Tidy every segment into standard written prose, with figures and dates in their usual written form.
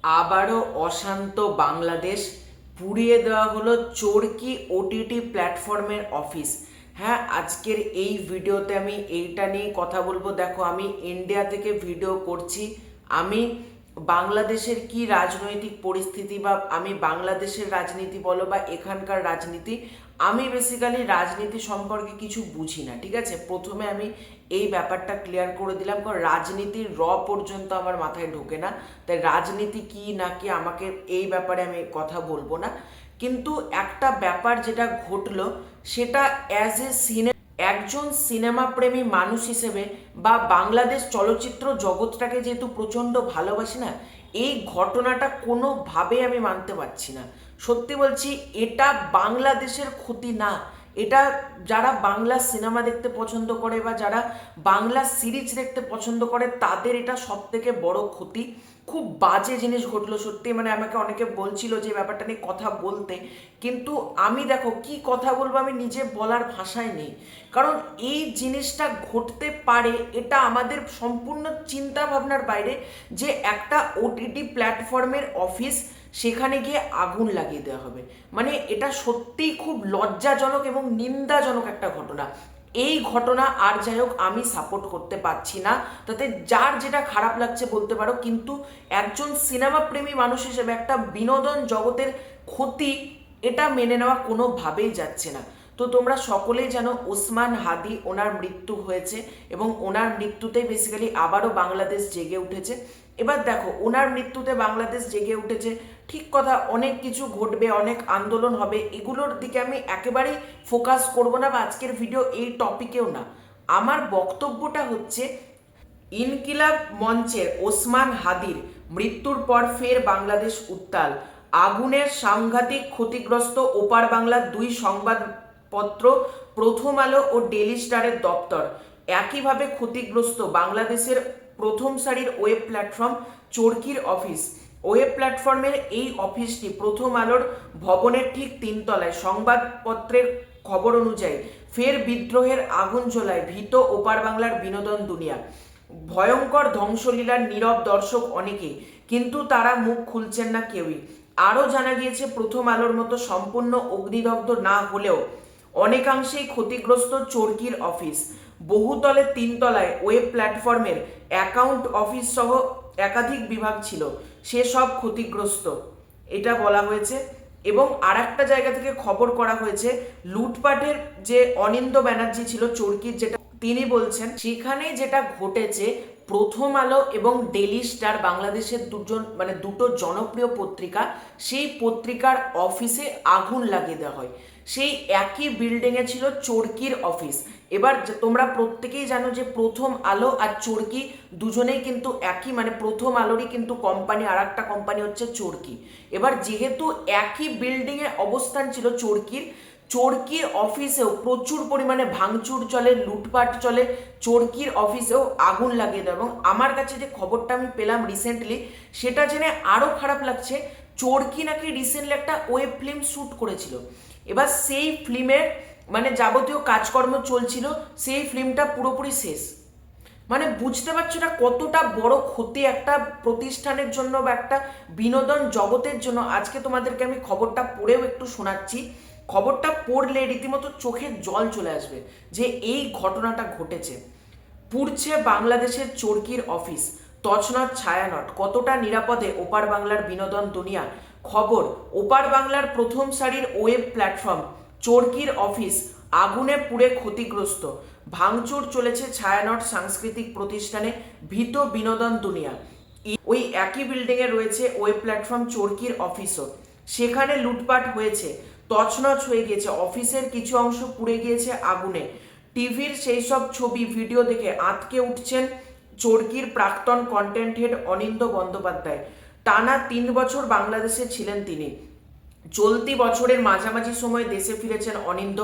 আবারও অশান্ত বাংলাদেশ, পুড়িয়ে দেওয়া হলো চরকি ওটিটি প্ল্যাটফর্মের অফিস। হ্যাঁ, আজকের এই ভিডিওতে আমি এইটা নিয়ে কথা বলবো। দেখো, আমি ইন্ডিয়া থেকে ভিডিও করছি। আমি বাংলাদেশের কি রাজনৈতিক পরিস্থিতি বা আমি বাংলাদেশের রাজনীতি বলো বা এখানকার রাজনীতি, আমি বেসিক্যালি রাজনীতি সম্পর্কে কিছু বুঝি না। ঠিক আছে, প্রথমে আমি এই ব্যাপারটা ক্লিয়ার করে দিলাম, কারণ রাজনীতির পর্যন্ত আমার মাথায় ঢোকে না। তাই রাজনীতি কি না কি আমাকে এই ব্যাপারে আমি কথা বলবো না। কিন্তু একটা ব্যাপার যেটা ঘটলো, সেটা অ্যাজ এ একজন সিনেমা প্রেমী মানুষ হিসেবে বা বাংলাদেশ চলচ্চিত্র জগৎটাকে যেহেতু প্রচণ্ড ভালোবাসি না, এই ঘটনাটা কোনোভাবে আমি মানতে পারছি না। সত্যি বলছি, এটা বাংলাদেশের ক্ষতি না। এটা যারা বাংলা সিনেমা দেখতে পছন্দ করে বা যারা বাংলা সিরিজ দেখতে পছন্দ করে, তাদের এটা সব থেকে বড় ক্ষতি। খুব বাজে জিনিস ঘটলো সত্যি। মানে আমাকে অনেকে বলছিল যে ব্যাপারটা নিয়ে কথা বলতে, কিন্তু আমি দেখো কি কথা বলবো, আমি নিজে বলার ভাষায় নেই। কারণ এই জিনিসটা ঘটতে পারে, এটা আমাদের সম্পূর্ণ চিন্তা ভাবনার বাইরে। যে একটা ওটিটি প্ল্যাটফর্মের অফিস, সেখানে গিয়ে আগুন লাগিয়ে দেওয়া হবে, মানে এটা সত্যিই খুব লজ্জাজনক এবং নিন্দাজনক একটা ঘটনা। এই ঘটনা আর যাই হোক, আমি সাপোর্ট করতে পারছি না। তাতে যার যেটা খারাপ লাগছে বলতে পারো, কিন্তু একজন সিনেমা প্রেমী মানুষ হিসেবে একটা বিনোদন জগতের ক্ষতি, এটা মেনে নেওয়া কোনোভাবেই যাচ্ছে না। তো তোমরা সকলেই জানো ওসমান হাদি, ওনার মৃত্যু হয়েছে এবং ওনার মৃত্যুতেই বেসিক্যালি আবারও বাংলাদেশ জেগে উঠেছে। এবার দেখো, ওনার মৃত্যুতে বাংলাদেশ জেগে উঠেছে, ঠিক কথা, অনেক কিছু ঘটবে, অনেক আন্দোলন হবে, এগুলোর দিকে আমি একেবারেই ফোকাস করব না, বা আজকের ভিডিও এই টপিকেও না। আমার বক্তব্যটা হচ্ছে, ইনকিলাব মঞ্চের ওসমান হাদির মৃত্যুর পর ফের বাংলাদেশ উত্তাল। আগুনের সাংঘাতিক ক্ষতিগ্রস্ত ওপার বাংলার দুই সংবাদপত্র প্রথম আলো ও ডেলি স্টারের দপ্তর। একইভাবে ক্ষতিগ্রস্ত বাংলাদেশের প্রথম সারির ওয়েব প্ল্যাটফর্ম চরকির অফিস। ওয়েব প্ল্যাটফর্মের এই অফিসটি প্রথম আলোর ভবনের ঠিক তিনতলায়। সংবাদপত্রের খবর অনুযায়ী ফের বিদ্রোহের আগুন জ্বলায় ভীত ওপার বাংলার বিনোদন দুনিয়া। ভয়ঙ্কর ধ্বংসলীলার নীরব দর্শক অনেকেই, কিন্তু তারা মুখ খুলছেন না কেউই। আরও জানা গিয়েছে, প্রথম আলোর মতো সম্পূর্ণ অগ্নিদগ্ধ না হলেও অনেকাংশেই ক্ষতিগ্রস্ত চরকির অফিস। বহুতলে তিনতলায় ওয়েব প্ল্যাটফর্মের অ্যাকাউন্ট অফিস সহ একাধিক বিভাগ ছিল, সে সব ক্ষতিগ্রস্ত, এটা বলা হয়েছে। এবং আর একটা জায়গা থেকে খবর করা হয়েছে, লুটপাটের যে অনিন্দ ব্যানার্জি ছিল চরকির, যেটা তিনি বলছেন, সেখানে যেটা ঘটেছে, প্রথম আলো এবং ডেলি স্টার বাংলাদেশের দুটো জনপ্রিয় পত্রিকা, সেই পত্রিকার অফিসে আগুন লাগিয়ে দেওয়া হয়। সেই একই বিল্ডিংয়ে ছিল চরকির অফিস। এবার তোমরা প্রত্যেকেই জানো যে প্রথম আলো আর চরকি দুজনেই কিন্তু একই, মানে প্রথম আলোরই কিন্তু কোম্পানি, আর একটা কোম্পানি হচ্ছে চরকি। এবার যেহেতু একই বিল্ডিংয়ে অবস্থান ছিল চরকির, চরকির অফিসেও প্রচুর পরিমাণে ভাঙচুর চলে, লুটপাট চলে, চরকির অফিসেও আগুন লাগিয়ে দেয়। এবং আমার কাছে যে খবরটা আমি পেলাম রিসেন্টলি, সেটা জেনে আরও খারাপ লাগছে। চরকি নাকি রিসেন্টলি একটা ওয়েব ফিল্ম শ্যুট করেছিল। এবার সেই ফিল্মের মানে যাবতীয় কাজকর্ম চলছিল, সেই ফিল্মটা পুরোপুরি শেষ। মানে বুঝতে পারছো না কতটা বড় ক্ষতি একটা প্রতিষ্ঠানের জন্য বা একটা বিনোদন জগতের জন্য। আজকে তোমাদেরকে আমি খবরটা পড়েও একটু শোনাচ্ছি। খবরটা পড়লে রীতিমতো চোখের জল চলে আসবে যে এই ঘটনাটা ঘটেছে। পুড়ছে বাংলাদেশের চরকির অফিস, তছনছ ছায়ানট, কতটা নিরাপদে ওপার বাংলার বিনোদন দুনিয়া। খবর, ওপার বাংলার প্রথম সারির ওয়েব প্ল্যাটফর্ম চরকির অফিস আগুনে পুড়ে ক্ষতিগ্রস্ত। ভাঙচুর চলেছে ছায়ানট সাংস্কৃতিক প্রতিষ্ঠানে, ভীত বিনোদন দুনিয়া। ওই একই বিল্ডিংয়ে রয়েছে ওয়েব প্ল্যাটফর্ম চরকির অফিসও, সেখানে লুটপাট হয়েছে, তছনছ হয়ে গিয়েছে, অফিসের কিছু অংশ পুড়ে গিয়েছে আগুনে। টিভির সেই সব ছবি ভিডিও দেখে আঁতকে উঠছেন চরকির প্রাক্তন কন্টেন্ট হেড অনিন্দ বন্দ্যোপাধ্যায়। টানা 3 বছর বাংলাদেশে ছিলেন তিনি। চলতি বছরের মাঝামাঝি সময় দেশে ফিরেছেন অনিন্দ।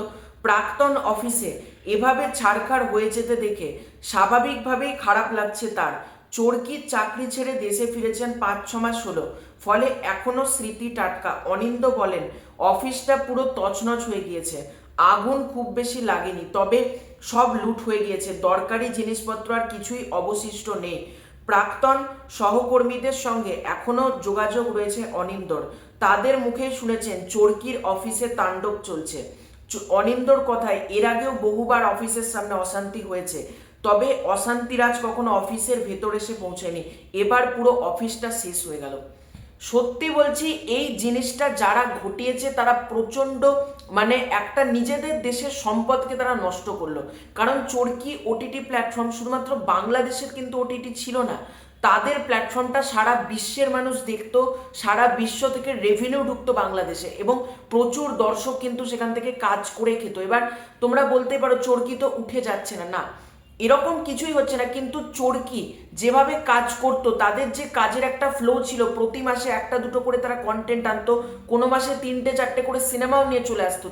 প্রাক্তন অফিসে এভাবে ছাড়খাড় হয়ে যেতে দেখে স্বাভাবিকভাবেই খারাপ লাগছে তার। চরকির চাকরি ছেড়ে দেশে ফিরেছেন 5-6 মাস হলো, ফলে এখনো স্মৃতি টাটকা। অনিন্দ বলেন, অফিসটা পুরো তছনছ হয়ে গিয়েছে, আগুন খুব বেশি লাগেনি, তবে সব লুট হয়ে গিয়েছে, দরকারি জিনিসপত্র আর কিছুই অবশিষ্ট নেই। প্রাক্তন সহকর্মীদের সঙ্গে এখনো যোগাযোগ রয়েছে অনিন্দর। তাদের মুখে শুনেছেন চরকির অফিসে তাণ্ডব চলছে। অনিন্দর কথায় এর আগেও বহুবার অফিসের সামনে অশান্তি হয়েছে, তবে অশান্তিরাজ কখনো অফিসের ভেতর এসে পৌঁছেনি। এবার পুরো অফিসটা শেষ হয়ে গেল। সত্যি বলছি, এই জিনিসটা যারা ঘটিয়েছে তারা প্রচণ্ড একটা নিজেদের দেশের সম্পদকে তারা নষ্ট করলো। কারণ চরকি ওটিটি প্ল্যাটফর্ম শুধুমাত্র বাংলাদেশের কিন্তু ওটিটি ছিল না, তাদের প্ল্যাটফর্মটা সারা বিশ্বের মানুষ দেখতো, সারা বিশ্ব থেকে রেভিনিউ ঢুকতো বাংলাদেশে এবং প্রচুর দর্শক কিন্তু সেখান থেকে কাজ করে খেত। এবার তোমরা বলতে পারো চরকি তো উঠে যাচ্ছে না, না এরকম কিছুই হচ্ছে না, কিন্তু চরকি যেভাবে কাজ করতো, তাদের যে কাজের একটা ফ্লো ছিল, প্রতি মাসে একটা দুটো করে তারা কন্টেন্ট আনতো, কোনো মাসে 3টে 4টে করে সিনেমাও নিয়ে চলে আসতো।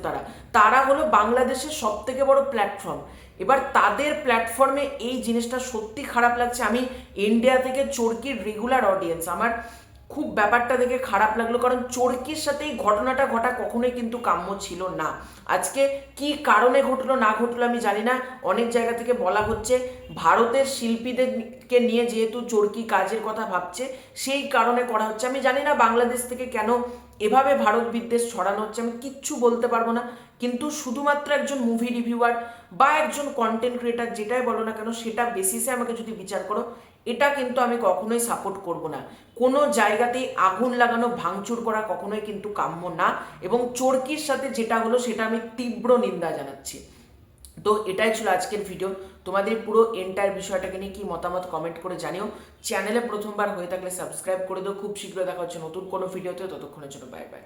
তারা হলো বাংলাদেশের সব থেকে বড় প্ল্যাটফর্ম। এবার তাদের প্ল্যাটফর্মে এই জিনিসটা সত্যি খারাপ লাগছে। আমি ইন্ডিয়া থেকে চরকির রেগুলার অডিয়েন্স, আমার খুব ব্যাপারটা দেখে খারাপ লাগলো, কারণ চরকির সাথে এই ঘটনাটা ঘটা কখনোই কিন্তু কাম্য ছিল না। আজকে কি কারণে ঘটলো না ঘটলো আমি জানি না, অনেক জায়গা থেকে বলা হচ্ছে ভারতের শিল্পীদেরকে নিয়ে যেহেতু চরকি কাজের কথা ভাবছে সেই কারণে করা হচ্ছে। আমি জানি না বাংলাদেশ থেকে কেন এভাবে ভারত বিদ্বেষ ছড়ানো হচ্ছে, আমি কিচ্ছু বলতে পারবো না। কিন্তু শুধুমাত্র একজন মুভি রিভিউয়ার বা একজন কন্টেন্ট ক্রিয়েটার যেটাই বলো না কেন, সেটা বেসিসে আমাকে যদি বিচার করো, এটা কিন্তু আমি কখনোই সাপোর্ট করব না। কোনো জায়গাতেই আগুন লাগানো ভাঙচুর করা কখনোই কিন্তু কাম্য না, এবং চরকির সাথে যেটা হলো সেটা আমি তীব্র নিন্দা জানাচ্ছি। তো এটাই ছিল আজকের ভিডিও। তোমাদের পুরো এন্টায়ার বিষয়টাকে নিয়ে কি মতামত কমেন্ট করে জানিও। চ্যানেলে প্রথমবার হয়ে থাকলে সাবস্ক্রাইব করে দিও। খুব শীঘ্র দেখা হচ্ছে নতুন কোনো ভিডিওতে, ততক্ষণের জন্য বাই বাই।